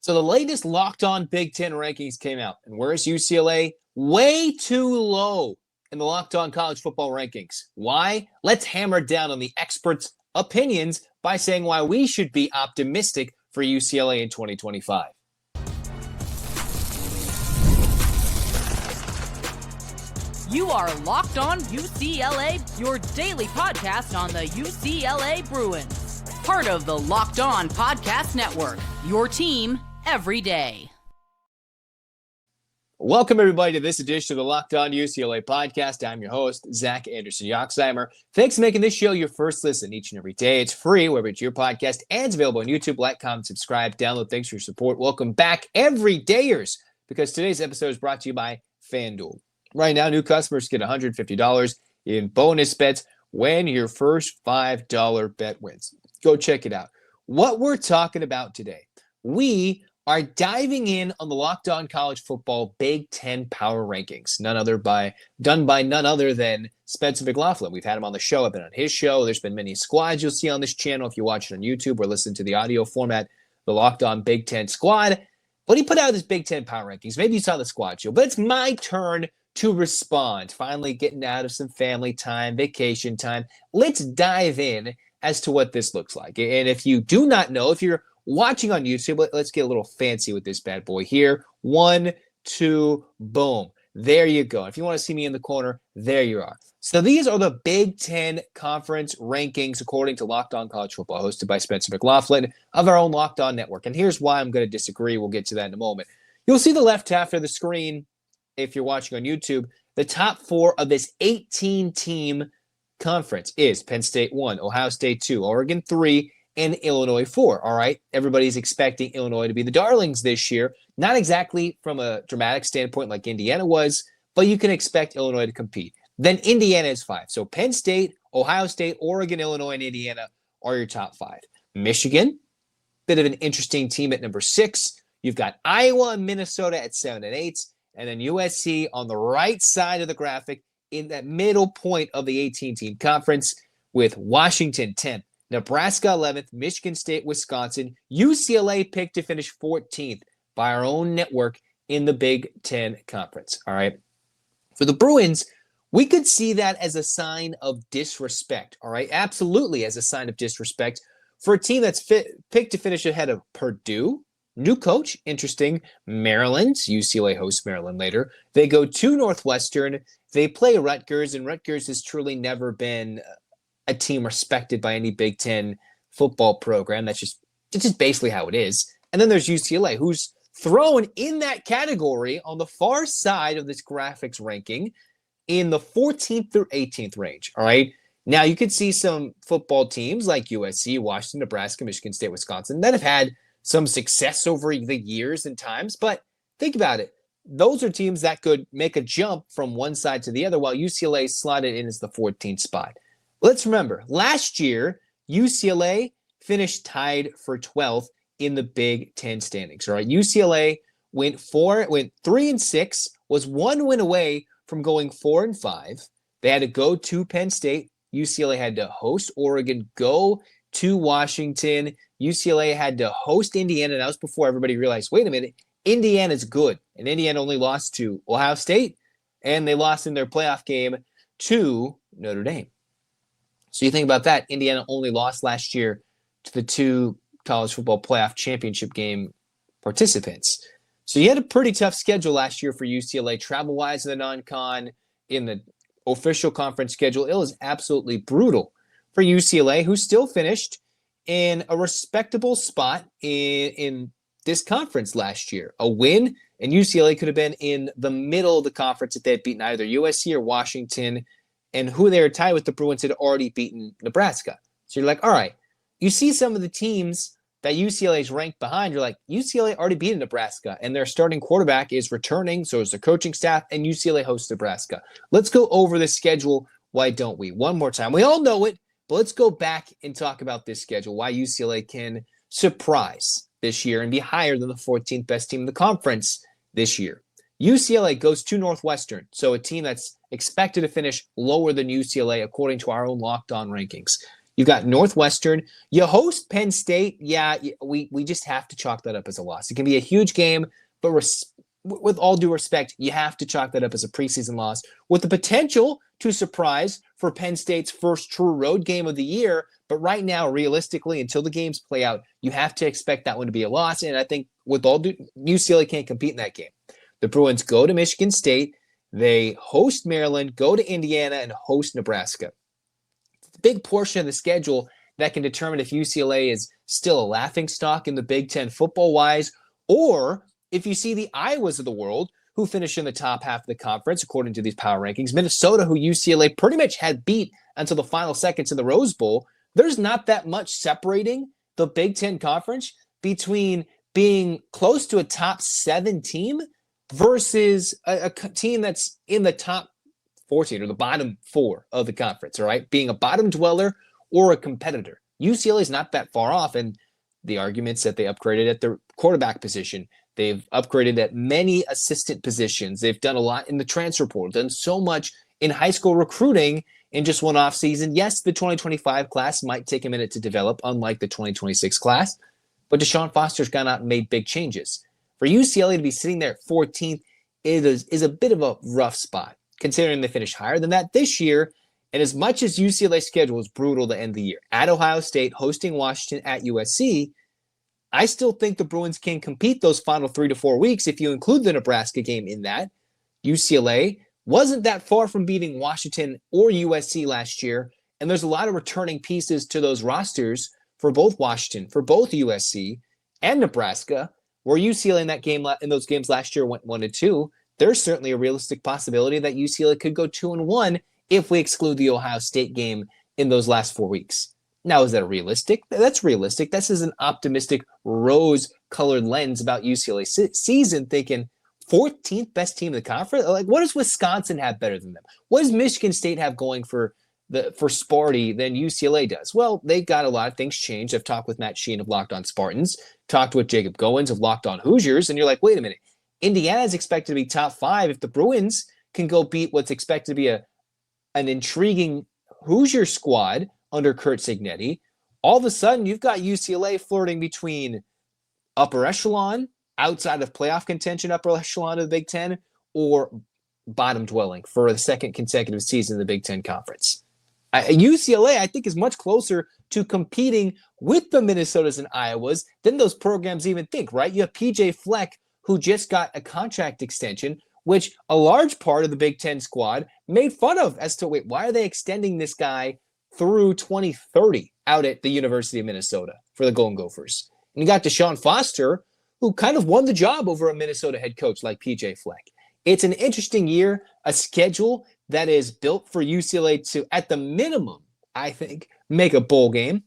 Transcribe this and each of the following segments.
So the latest Locked On Big Ten rankings came out, and where's UCLA? Way too low in the Locked On College Football rankings. Why? Let's hammer down on the experts' opinions by saying why we should be optimistic for UCLA in 2025. You are Locked On UCLA, your daily podcast on the UCLA Bruins. Part of the Locked On Podcast Network, your team every day. Welcome, everybody, to this edition of the Locked On UCLA podcast. I'm your host, Zach Anderson-Yoxsimer. Thanks for making this show your first listen each and every day. It's free wherever it's your podcast, and it's available on YouTube. Like, comment, subscribe, download. Thanks for your support. Welcome back, everydayers, because today's episode is brought to you by FanDuel. Right now, new customers get $150 in bonus bets when your first $5 bet wins. Go check it out. What we're talking about today, we are diving in on the Locked On College Football Big Ten Power Rankings, done by none other than Spencer McLaughlin. We've had him on the show. I've been on his show. There's been many squads you'll see on this channel if you watch it on YouTube or listen to the audio format, the Locked On Big Ten Squad. But he put out his Big Ten Power Rankings. Maybe you saw the squad show, but it's my turn to respond. Finally getting out of some family time, vacation time. Let's dive in as to what this looks like. And if you do not know, if you're watching on YouTube, let's get a little fancy with this bad boy here. 1, 2, boom. There you go. If you want to see me in the corner, there you are. So these are the Big Ten Conference rankings according to Locked On College Football, hosted by Spencer McLaughlin of our own Locked On Network. And here's why I'm going to disagree. We'll get to that in a moment. You'll see the left half of the screen, if you're watching on YouTube, the top 4 of this 18-team conference is Penn State 1, Ohio State 2, Oregon 3, and Illinois 4. All right, everybody's expecting Illinois to be the darlings this year. Not exactly from a dramatic standpoint like Indiana was, but you can expect Illinois to compete. Then Indiana is 5. So Penn State, Ohio State, Oregon, Illinois, and Indiana are your top 5. Michigan, bit of an interesting team at number 6. You've got Iowa and Minnesota at 7 and 8. And then USC on the right side of the graphic in that middle point of the 18-team conference with Washington 10th, Nebraska 11th, Michigan State, Wisconsin, UCLA picked to finish 14th by our own network in the Big Ten Conference. All right. For the Bruins, we could see that as a sign of disrespect. All right. Absolutely as a sign of disrespect for a team that's picked to finish ahead of Purdue. New coach, interesting. Maryland, UCLA hosts Maryland later. They go to Northwestern. They play Rutgers, and Rutgers has truly never been a team respected by any Big Ten football program. It's just basically how it is. And then there's UCLA, who's thrown in that category on the far side of this graphics ranking in the 14th through 18th range. All right. Now you could see some football teams like USC, Washington, Nebraska, Michigan State, Wisconsin that have had some success over the years and times, but think about it. Those are teams that could make a jump from one side to the other, while UCLA slotted in as the 14th spot. Let's remember, last year, UCLA finished tied for 12th in the Big Ten standings. All right, UCLA went 3-6, was 1 win away from going 4-5. They had to go to Penn State. UCLA had to host Oregon, go to Washington. UCLA had to host Indiana. That was before everybody realized, wait a minute, Indiana's good. And Indiana only lost to Ohio State, and they lost in their playoff game to Notre Dame. So you think about that. Indiana only lost last year to the 2 college football playoff championship game participants. So you had a pretty tough schedule last year for UCLA, travel-wise in the non-con, in the official conference schedule. It was absolutely brutal for UCLA, who still finished in a respectable spot in this conference last year. A win, and UCLA could have been in the middle of the conference if they had beaten either USC or Washington, and who they were tied with, the Bruins, had already beaten Nebraska. So you're like, all right, you see some of the teams that UCLA's ranked behind, you're like, UCLA already beat Nebraska, and their starting quarterback is returning, so is the coaching staff, and UCLA hosts Nebraska. Let's go over the schedule. Why don't we? One more time. We all know it, but let's go back and talk about this schedule, why UCLA can surprise this year and be higher than the 14th best team in the conference this year. UCLA goes to Northwestern, so a team that's expected to finish lower than UCLA according to our own Locked On rankings. You've got Northwestern. You host Penn State. Yeah, we just have to chalk that up as a loss. It can be a huge game, but with all due respect, you have to chalk that up as a preseason loss with the potential to surprise for Penn State's first true road game of the year. But right now, realistically, until the games play out, you have to expect that one to be a loss. And I think with all due, UCLA can't compete in that game. The Bruins go to Michigan State. They host Maryland, go to Indiana, and host Nebraska. Big portion of the schedule that can determine if UCLA is still a laughingstock in the Big Ten football-wise, or if you see the Iowas of the world who finish in the top half of the conference, according to these power rankings, Minnesota, who UCLA pretty much had beat until the final seconds in the Rose Bowl, there's not that much separating the Big Ten conference between being close to a top 7 team versus a team that's in the top 14 or the bottom 4 of the conference, all right? Being a bottom dweller or a competitor. UCLA is not that far off, and the arguments that they upgraded at the quarterback position, they've upgraded at many assistant positions. They've done a lot in the transfer portal, done so much in high school recruiting in just one off season. Yes, the 2025 class might take a minute to develop, unlike the 2026 class, but DeShaun Foster's gone out and made big changes. For UCLA to be sitting there at 14th is a bit of a rough spot, considering they finished higher than that this year. And as much as UCLA's schedule is brutal to end the year, at Ohio State, hosting Washington, at USC, I still think the Bruins can compete those final 3 to 4 weeks if you include the Nebraska game in that. UCLA wasn't that far from beating Washington or USC last year, and there's a lot of returning pieces to those rosters for both Washington, for both USC and Nebraska, where UCLA in those games last year went 1-2. There's certainly a realistic possibility that UCLA could go 2-1 if we exclude the Ohio State game in those last 4 weeks. Now, is that realistic? That's realistic. This is an optimistic, rose-colored lens about UCLA's season, thinking 14th best team in the conference? Like, what does Wisconsin have better than them? What does Michigan State have going for Sparty than UCLA does? Well, they got a lot of things changed. I've talked with Matt Sheen of Locked On Spartans, talked with Jacob Goins of Locked On Hoosiers, and you're like, wait a minute. Indiana is expected to be top 5. If the Bruins can go beat what's expected to be an intriguing Hoosier squad under Kurt Cignetti, all of a sudden you've got UCLA flirting between upper echelon, outside of playoff contention, upper echelon of the Big Ten, or bottom dwelling for the second consecutive season in the Big Ten Conference. UCLA, I think, is much closer to competing with the Minnesotas and Iowas than those programs even think, right? You have PJ Fleck, who just got a contract extension, which a large part of the Big Ten squad made fun of as to, wait, why are they extending this guy through 2030 out at the University of Minnesota for the Golden Gophers? And you got DeShaun Foster, who kind of won the job over a Minnesota head coach like PJ Fleck. It's an interesting year, a schedule that is built for UCLA to, at the minimum, I think, make a bowl game.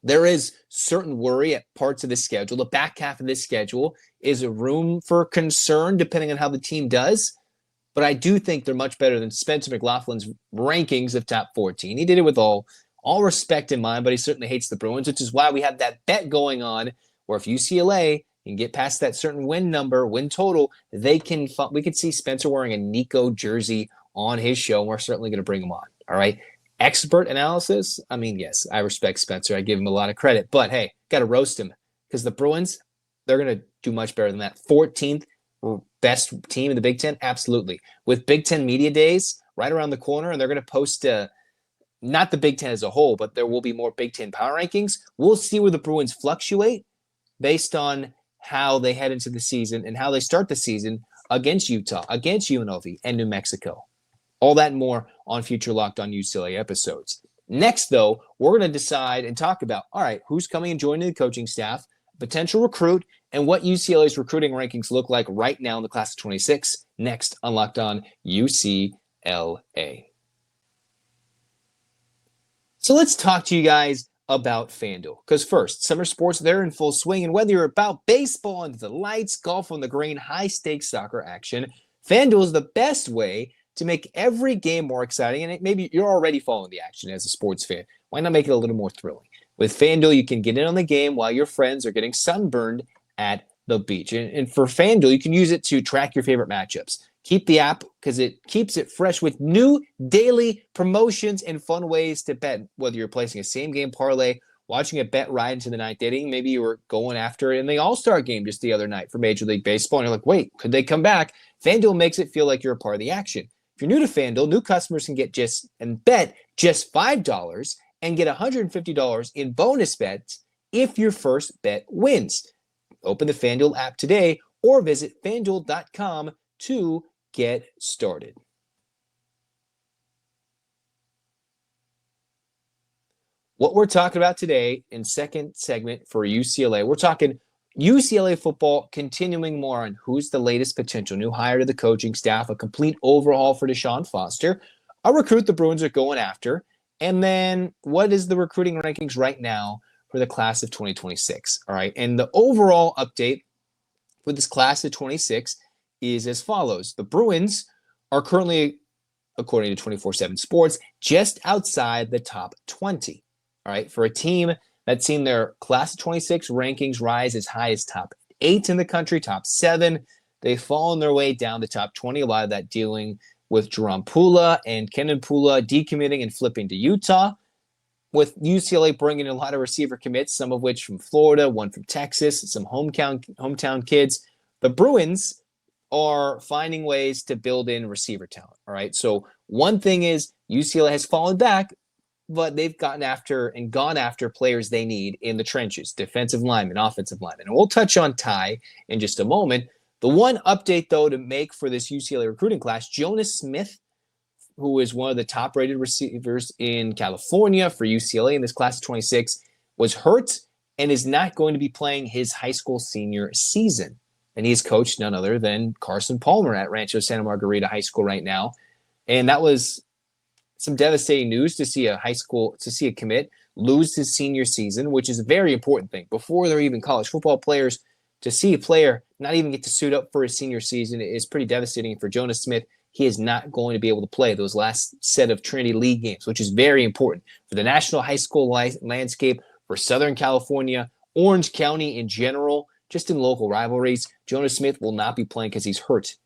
There is certain worry at parts of the schedule. The back half of this schedule is a room for concern depending on how the team does. But I do think they're much better than Spencer McLaughlin's rankings of top 14. He did it with all respect in mind, but he certainly hates the Bruins, which is why we have that bet going on where if UCLA can get past that certain win total, we could see Spencer wearing a Nico jersey on his show, and we're certainly going to bring him on. All right. Expert analysis. I mean, yes, I respect Spencer. I give him a lot of credit, but hey, got to roast him because the Bruins, they're going to do much better than that. 14th best team in the Big Ten. Absolutely. With Big Ten media days right around the corner, and they're going to post not the Big Ten as a whole, but there will be more Big Ten power rankings. We'll see where the Bruins fluctuate based on how they head into the season and how they start the season against Utah, against UNLV, and New Mexico. All that and more on future Locked On UCLA episodes. Next, though, we're going to decide and talk about, all right, who's coming and joining the coaching staff, potential recruit, and what UCLA's recruiting rankings look like right now in the class of 26. Next on Locked On UCLA. So let's talk to you guys about FanDuel. Because first, summer sports, they're in full swing. And whether you're about baseball under the lights, golf on the green, high-stakes soccer action, FanDuel is the best way to make every game more exciting. And maybe you're already following the action as a sports fan. Why not make it a little more thrilling? With FanDuel, you can get in on the game while your friends are getting sunburned at the beach. And for FanDuel, you can use it to track your favorite matchups, Keep the app because it keeps it fresh with new daily promotions and fun ways to bet, whether you're placing a same-game parlay, watching a bet ride into the ninth inning. Maybe you were going after it in the All-Star game just the other night for Major League Baseball, and you're like, wait, could they come back? FanDuel makes it feel like you're a part of the action. If you're new to FanDuel, new customers can get bet just $5 and get $150 in bonus bets if your first bet wins. Open the FanDuel app today or visit FanDuel.com to get started. What we're talking about today in second segment for UCLA, we're talking UCLA football, continuing more on who's the latest potential new hire to the coaching staff, a complete overhaul for DeShaun Foster, a recruit the Bruins are going after, and then what is the recruiting rankings right now for the class of 2026? All right, and the overall update for this class of 26 is as follows. The Bruins are currently, according to 24/7 Sports, just outside the top 20. All right, for a team that's seen their class of 26 rankings rise as high as top 8 in the country, top 7. They've fallen their way down the top 20, a lot of that dealing with Jerome Pula and Kenan Pula decommitting and flipping to Utah, with UCLA bringing in a lot of receiver commits, some of which from Florida, one from Texas, some hometown kids. The Bruins are finding ways to build in receiver talent, all right? So one thing is UCLA has fallen back, but they've gone after players they need in the trenches, defensive linemen, offensive linemen. And we'll touch on Ty in just a moment. The one update, though, to make for this UCLA recruiting class, Jonas Smith, who is one of the top-rated receivers in California for UCLA in this class of 26, was hurt and is not going to be playing his high school senior season. And he's coached none other than Carson Palmer at Rancho Santa Margarita High School right now. And that was some devastating news to see a commit lose his senior season, which is a very important thing. Before they're even college football players, to see a player not even get to suit up for his senior season is pretty devastating for Jonas Smith. He is not going to be able to play those last set of Trinity League games, which is very important for the national high school landscape, for Southern California, Orange County in general, just in local rivalries. Jonas Smith will not be playing because he's hurt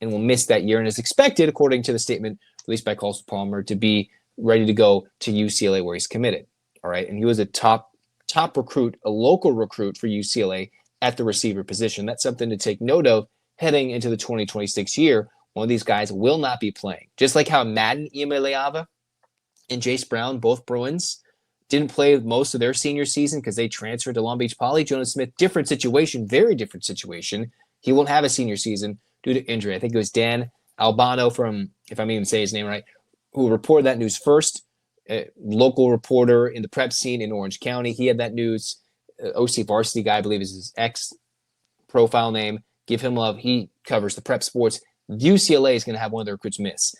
and will miss that year and is expected, according to the statement released by Carson Palmer, to be ready to go to UCLA where he's committed. All right. And he was a top recruit, a local recruit for UCLA at the receiver position. That's something to take note of heading into the 2026 year. One of these guys will not be playing. Just like how Madden Iamaleava and Jace Brown, both Bruins, didn't play most of their senior season because they transferred to Long Beach Poly. Jonas Smith, different situation, very different situation. He won't have a senior season due to injury. I think it was Dan Albano from, if I'm even saying his name right, who reported that news first. A local reporter in the prep scene in Orange County. He had that news. OC Varsity guy, I believe is his ex-profile name. Give him love. He covers the prep sports. UCLA is going to have one of their recruits miss.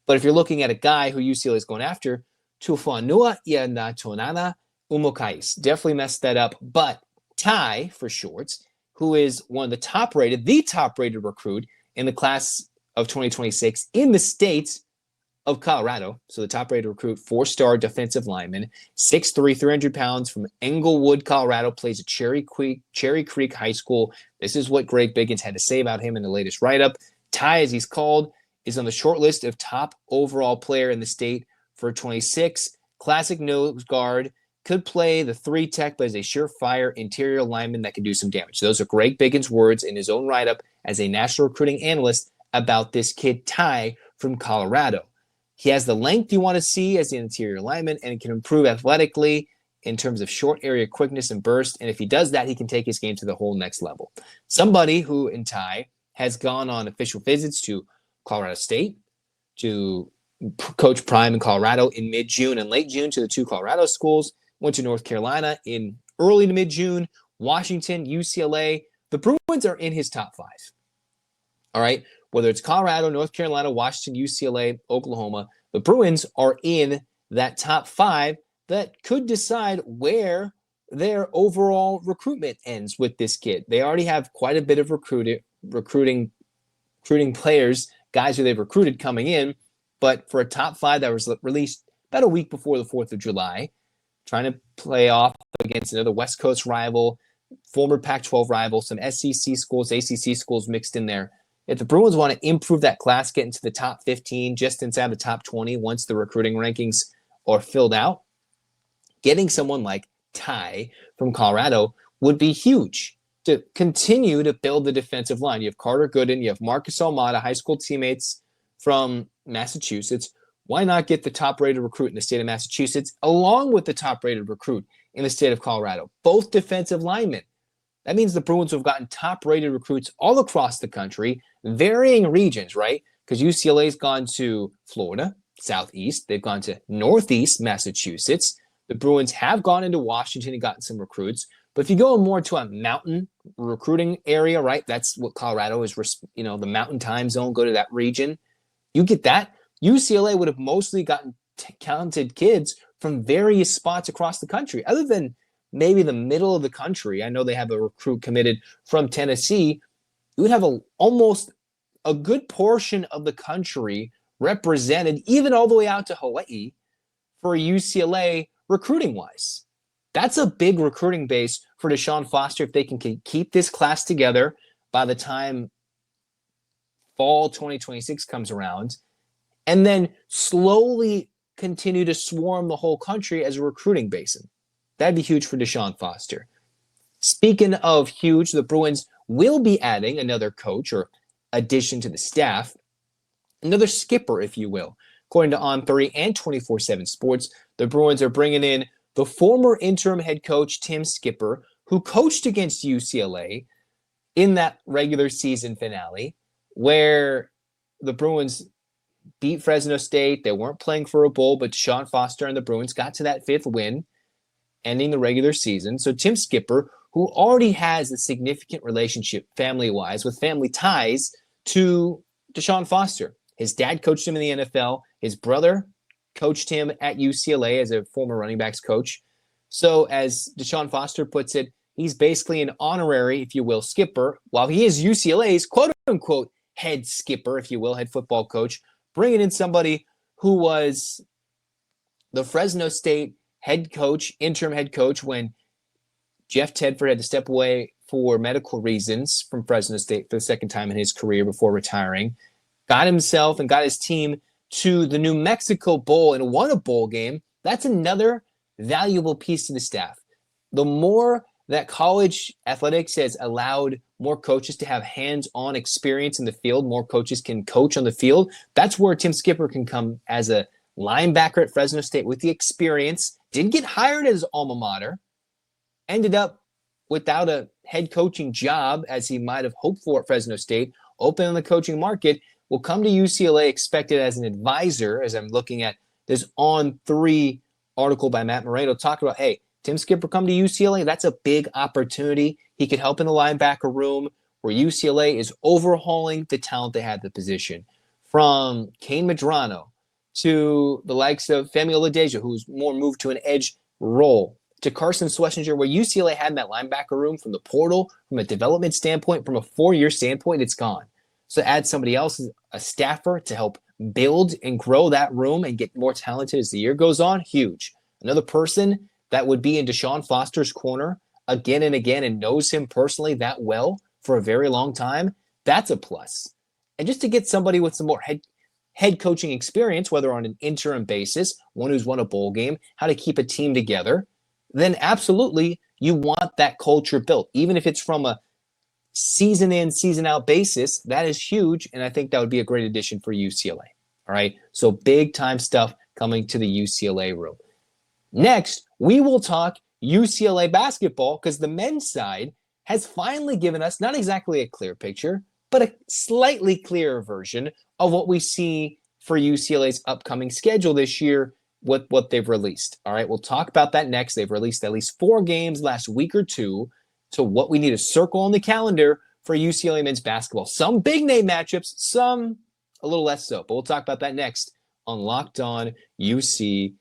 But if you're looking at a guy who UCLA is going after, Tufanua Ianatonana Umokais. Definitely messed that up. But Ty, for short, who is one of the top-rated recruit in the class of 2026 in the state of Colorado. So the top-rated recruit, 4-star defensive lineman, 6'3", 300 pounds from Englewood, Colorado, plays at Cherry Creek High School. This is what Greg Biggins had to say about him in the latest write-up. Ty, as he's called, is on the short list of top overall player in the state for 26. Classic nose guard, could play the 3 tech, but is a surefire interior lineman that can do some damage. Those are Greg Biggins' words in his own write-up as a national recruiting analyst about this kid, Ty, from Colorado. He has the length you want to see as the interior lineman and can improve athletically in terms of short area quickness and burst. And if he does that, he can take his game to the whole next level. Somebody who, in Ty, has gone on official visits to Colorado State, to Coach Prime in Colorado in mid-June and late June to the 2 Colorado schools, went to North Carolina in early to mid-June, Washington, UCLA. The Bruins are in his top 5. All right? Whether it's Colorado, North Carolina, Washington, UCLA, Oklahoma, the Bruins are in that top 5 that could decide where their overall recruitment ends with this kid. They already have quite a bit of recruiting players, guys who they've recruited coming in, but for a top 5 that was released about a week before the 4th of July, trying to play off against another West Coast rival, former Pac-12 rival, some SEC schools, ACC schools mixed in there. If the Bruins want to improve that class, get into the top 15, just inside the top 20 once the recruiting rankings are filled out, getting someone like Ty from Colorado would be huge to continue to build the defensive line. You have Carter Gooden, you have Marcus Almada, high school teammates from Massachusetts. Why not get the top-rated recruit in the state of Massachusetts along with the top-rated recruit in the state of Colorado? Both defensive linemen. That means the Bruins have gotten top-rated recruits all across the country, varying regions, right? Because UCLA's gone to Florida, Southeast. They've gone to Northeast Massachusetts. The Bruins have gone into Washington and gotten some recruits. But if you go more to a mountain recruiting area, right? That's what Colorado is, the mountain time zone, go to that region. You get that. UCLA would have mostly gotten talented kids from various spots across the country, other than maybe the middle of the country. I know they have a recruit committed from Tennessee. You would have almost a good portion of the country represented, even all the way out to Hawaii, for UCLA recruiting-wise. That's a big recruiting base for DeShaun Foster if they can keep this class together by the time fall 2026 comes around, and then slowly continue to swarm the whole country as a recruiting basin. That'd be huge for DeShaun Foster. Speaking of huge, the Bruins will be adding another coach or addition to the staff, another skipper, if you will. According to On3 and 24/7 Sports, the Bruins are bringing in the former interim head coach, Tim Skipper, who coached against UCLA in that regular season finale, where the Bruins beat Fresno State. They weren't playing for a bowl, but DeShaun Foster and the Bruins got to that 5th win, ending the regular season. So Tim Skipper, who already has a significant relationship family-wise with family ties to DeShaun Foster. His dad coached him in the NFL. His brother coached him at UCLA as a former running backs coach. So as DeShaun Foster puts it, he's basically an honorary, if you will, skipper, while he is UCLA's quote-unquote head skipper, if you will, head football coach, bringing in somebody who was the Fresno State head coach, interim head coach, when Jeff Tedford had to step away for medical reasons from Fresno State for the second time in his career before retiring, got himself and got his team to the New Mexico Bowl and won a bowl game. That's another valuable piece to the staff. The more that college athletics has allowed more coaches to have hands-on experience in the field, more coaches can coach on the field. That's where Tim Skipper can come as a linebacker at Fresno State with the experience. Didn't get hired at his alma mater. Ended up without a head coaching job, as he might have hoped for at Fresno State. Open in the coaching market. Will come to UCLA expected as an advisor, as I'm looking at this On3 article by Matt Moreno talking about, hey, Tim Skipper come to UCLA. That's a big opportunity. He could help in the linebacker room where UCLA is overhauling the talent they had at the position. From Kane Medrano to the likes of Femi Oladejo, who's more moved to an edge role, to Carson Schlesinger, where UCLA had in that linebacker room from the portal, from a development standpoint, from a 4-year standpoint, it's gone. So add somebody else, a staffer, to help build and grow that room and get more talented as the year goes on, huge. Another person that would be in DeShaun Foster's corner again and again and knows him personally that well for a very long time, that's a plus. And just to get somebody with some more head coaching experience, whether on an interim basis, one who's won a bowl game, how to keep a team together, then absolutely you want that culture built. Even if it's from a season in, season out basis, that is huge, and I think that would be a great addition for UCLA. All right, so big time stuff coming to the UCLA room. Next, we will talk UCLA basketball, because the men's side has finally given us not exactly a clear picture, but a slightly clearer version of what we see for UCLA's upcoming schedule this year with what they've released. All right, we'll talk about that next. They've released at least 4 games last week or two to what we need to circle on the calendar for UCLA men's basketball. Some big name matchups, some a little less so, but we'll talk about that next on Locked On UCLA.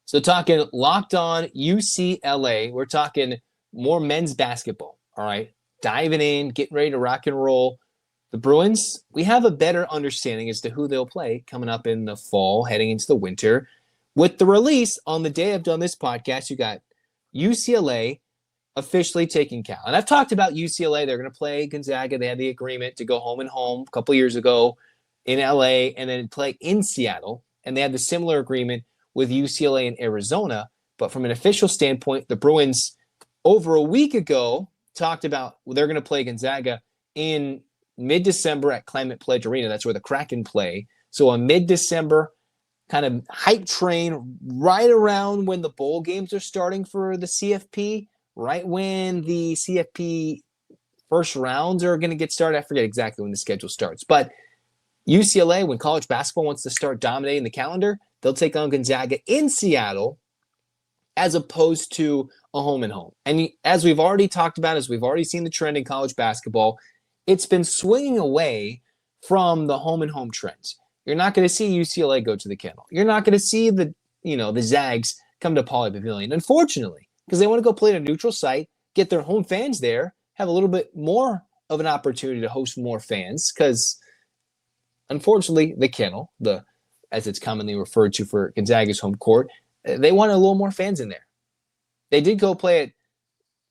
So talking Locked On UCLA, we're talking more men's basketball, all right? Diving in, getting ready to rock and roll. The Bruins, we have a better understanding as to who they'll play coming up in the fall, heading into the winter. With the release on the day I've done this podcast, you got UCLA officially taking Cal. And I've talked about UCLA. They're going to play Gonzaga. They had the agreement to go home and home a couple years ago in LA and then play in Seattle. And they had the similar agreement with UCLA and Arizona. But from an official standpoint, the Bruins over a week ago talked about they're going to play Gonzaga in mid-December at Climate Pledge Arena. That's where the Kraken play. So a mid-December kind of hype train right around when the bowl games are starting for the CFP, right when the CFP first rounds are going to get started. I forget exactly when the schedule starts. But UCLA, when college basketball wants to start dominating the calendar, they'll take on Gonzaga in Seattle as opposed to a home and home. And as we've already talked about, as we've already seen the trend in college basketball, it's been swinging away from the home and home trends. You're not going to see UCLA go to the Kennel. You're not going to see the Zags come to Pauley Pavilion, unfortunately, because they want to go play at a neutral site, get their home fans there, have a little bit more of an opportunity to host more fans, because unfortunately, the Kennel, as it's commonly referred to for Gonzaga's home court, they want a little more fans in there. They did go play at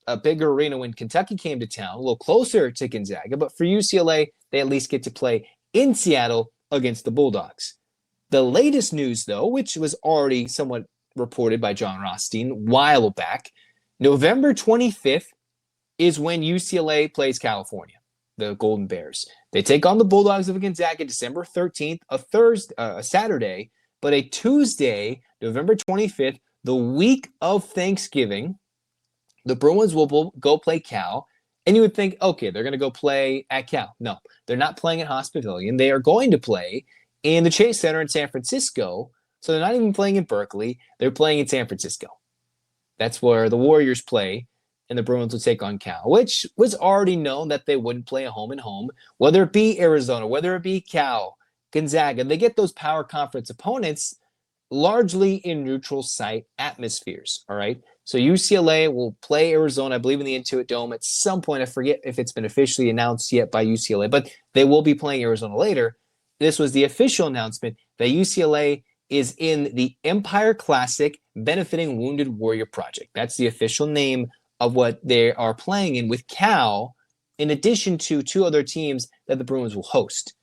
a bigger arena when Kentucky came to town, a little closer to Gonzaga, but for UCLA, they at least get to play in Seattle against the Bulldogs. The latest news, though, which was already somewhat reported by John Rothstein a while back, November 25th is when UCLA plays California, the Golden Bears. They take on the Bulldogs of Gonzaga December 13th, a Saturday, but a Tuesday, November 25th, the week of Thanksgiving, the Bruins will go play Cal. And you would think, okay, they're going to go play at Cal. No, they're not playing at Haas Pavilion. They are going to play in the Chase Center in San Francisco. So they're not even playing in Berkeley. They're playing in San Francisco. That's where the Warriors play, and the Bruins will take on Cal, which was already known that they wouldn't play a home and home, whether it be Arizona, whether it be Cal, Gonzaga. They get those power conference opponents largely in neutral site atmospheres, all right? So UCLA will play Arizona, I believe, in the Intuit Dome at some point. I forget if it's been officially announced yet by UCLA, but they will be playing Arizona later. This was the official announcement that UCLA is in the Empire Classic Benefiting Wounded Warrior Project. That's the official name of what they are playing in with Cal, in addition to two other teams that the Bruins will host.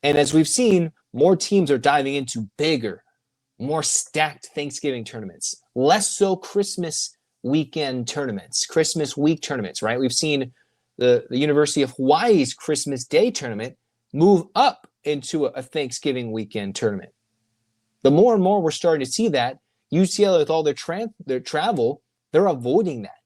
And as we've seen, more teams are diving into bigger, more stacked Thanksgiving tournaments, less so Christmas weekend tournaments, Christmas week tournaments, right? We've seen the University of Hawaii's Christmas Day tournament move up into a Thanksgiving weekend tournament. The more and more we're starting to see that, UCLA, with all their travel, they're avoiding that.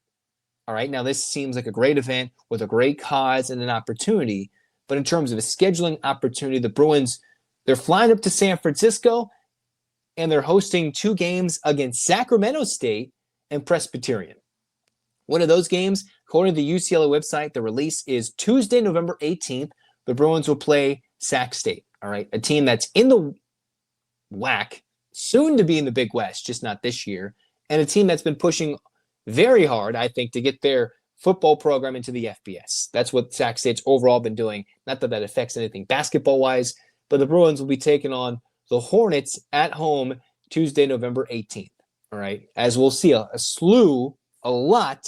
All right, now this seems like a great event with a great cause and an opportunity, but in terms of a scheduling opportunity, the Bruins, they're flying up to San Francisco, and they're hosting two games against Sacramento State and Presbyterian. One of those games, according to the UCLA website, the release is Tuesday, November 18th. The Bruins will play Sac State, all right, a team that's in the WAC, soon to be in the Big West, just not this year, and a team that's been pushing very hard, I think, to get their football program into the FBS. That's what Sac State's overall been doing. Not that that affects anything basketball-wise, but the Bruins will be taking on the Hornets at home Tuesday, November 18th. All right, as we'll see a lot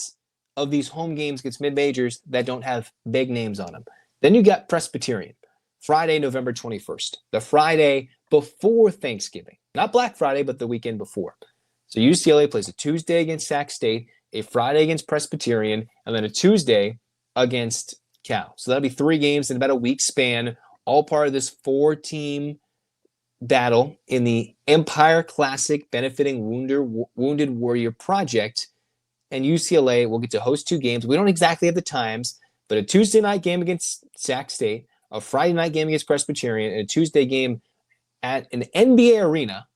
of these home games against mid-majors that don't have big names on them. Then you got Presbyterian, Friday, November 21st, the Friday before Thanksgiving. Not Black Friday, but the weekend before. So UCLA plays a Tuesday against Sac State, a Friday against Presbyterian, and then a Tuesday against Cal. So that'll be 3 games in about a week span, all part of this 4-team battle in the Empire Classic Benefiting Wounded Warrior Project. And UCLA will get to host 2 games. We don't exactly have the times, but a Tuesday night game against Sac State, a Friday night game against Presbyterian, and a Tuesday game at an NBA arena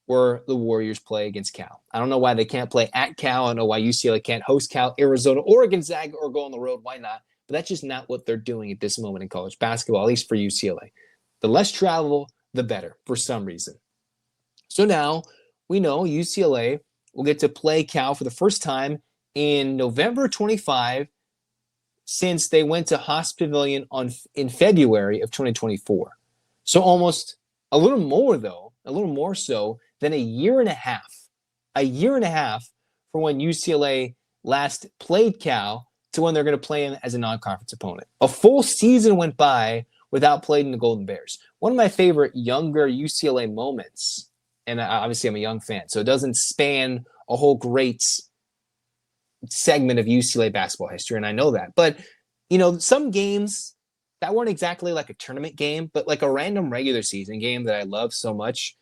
where the Warriors play against Cal. I don't know why they can't play at Cal. I don't know why UCLA can't host Cal, Arizona, or Gonzaga, or go on the road. Why not? But that's just not what they're doing at this moment in college basketball, at least for UCLA. The less travel, the better, for some reason. So now we know UCLA will get to play Cal for the first time in November 25 since they went to Haas Pavilion in February of 2024. So almost a little more so than a year and a half. A year and a half from when UCLA last played Cal to when they're going to play him as a non-conference opponent. A full season went by without playing the Golden Bears. One of my favorite younger UCLA moments, and obviously I'm a young fan, so it doesn't span a whole great segment of UCLA basketball history, and I know that. But, some games that weren't exactly like a tournament game, but like a random regular season game that I love so much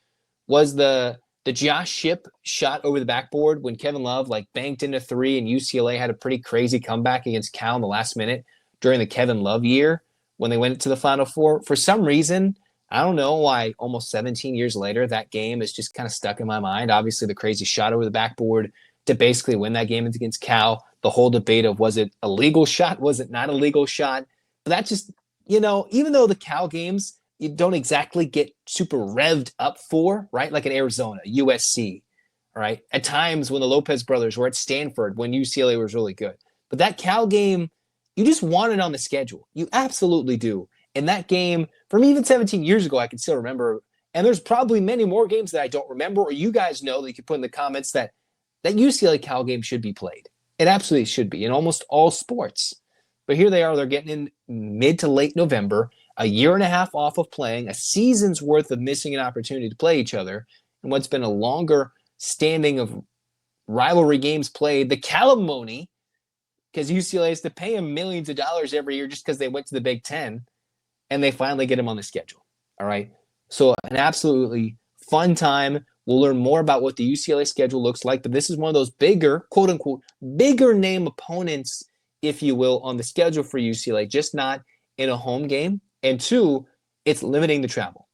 was the Josh Shipp shot over the backboard when Kevin Love banked into three and UCLA had a pretty crazy comeback against Cal in the last minute during the Kevin Love year when they went to the Final Four. For some reason, I don't know why almost 17 years later, that game is just kind of stuck in my mind. Obviously, the crazy shot over the backboard to basically win that game against Cal. The whole debate of was it a legal shot? Was it not a legal shot? But that just, even though the Cal games, you don't exactly get super revved up for, right? Like in Arizona, USC, right? At times when the Lopez brothers were at Stanford, when UCLA was really good. But that Cal game, you just want it on the schedule. You absolutely do. And that game, from even 17 years ago, I can still remember. And there's probably many more games that I don't remember, or you guys know that you can put in the comments that UCLA Cal game should be played. It absolutely should be in almost all sports. But here they are. They're getting in mid to late November, a year and a half off of playing, a season's worth of missing an opportunity to play each other, and what's been a longer standing of rivalry games played, the Calimony, because UCLA has to pay them millions of dollars every year just because they went to the Big Ten, and they finally get them on the schedule. All right. So an absolutely fun time. We'll learn more about what the UCLA schedule looks like, but this is one of those bigger, quote unquote, bigger name opponents, if you will, on the schedule for UCLA, just not in a home game. And two, it's limiting the travel.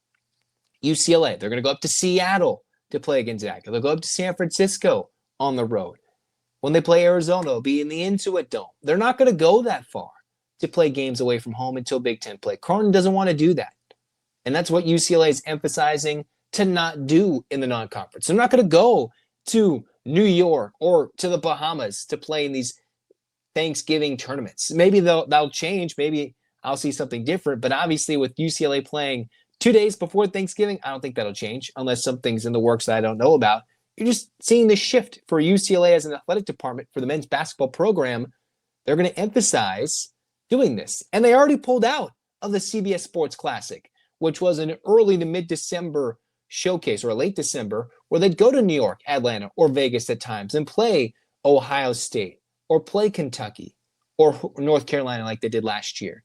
UCLA, they're going to go up to Seattle to play Gonzaga. They'll go up to San Francisco on the road. When they play Arizona, it'll be in the Intuit Dome. They're not going to go that far to play games away from home until Big Ten play. Cronin doesn't want to do that. And that's what UCLA is emphasizing to not do in the non-conference. They're not going to go to New York or to the Bahamas to play in these Thanksgiving tournaments. Maybe that'll change. Maybe I'll see something different. But obviously with UCLA playing 2 days before Thanksgiving, I don't think that'll change unless something's in the works that I don't know about. You're just seeing the shift for UCLA as an athletic department for the men's basketball program. They're going to emphasize doing this. And they already pulled out of the CBS Sports Classic, which was an early to mid-December showcase or a late December where they'd go to New York, Atlanta, or Vegas at times and play Ohio State or play Kentucky or North Carolina like they did last year.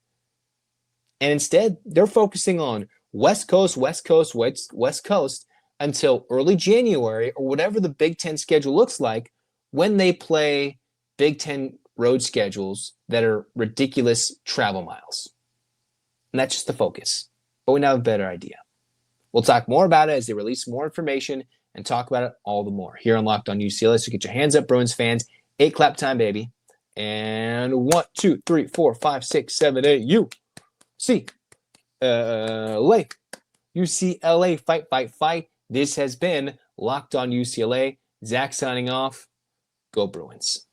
And instead, they're focusing on West Coast until early January or whatever the Big Ten schedule looks like when they play Big Ten road schedules that are ridiculous travel miles. And that's just the focus. But we now have a better idea. We'll talk more about it as they release more information and talk about it all the more here on Locked On UCLA. So get your hands up, Bruins fans. 8 clap time, baby. And 1, 2, 3, 4, 5, 6, 7, 8. UCLA. UCLA, fight, fight, fight. This has been Locked On UCLA. Zach signing off. Go Bruins.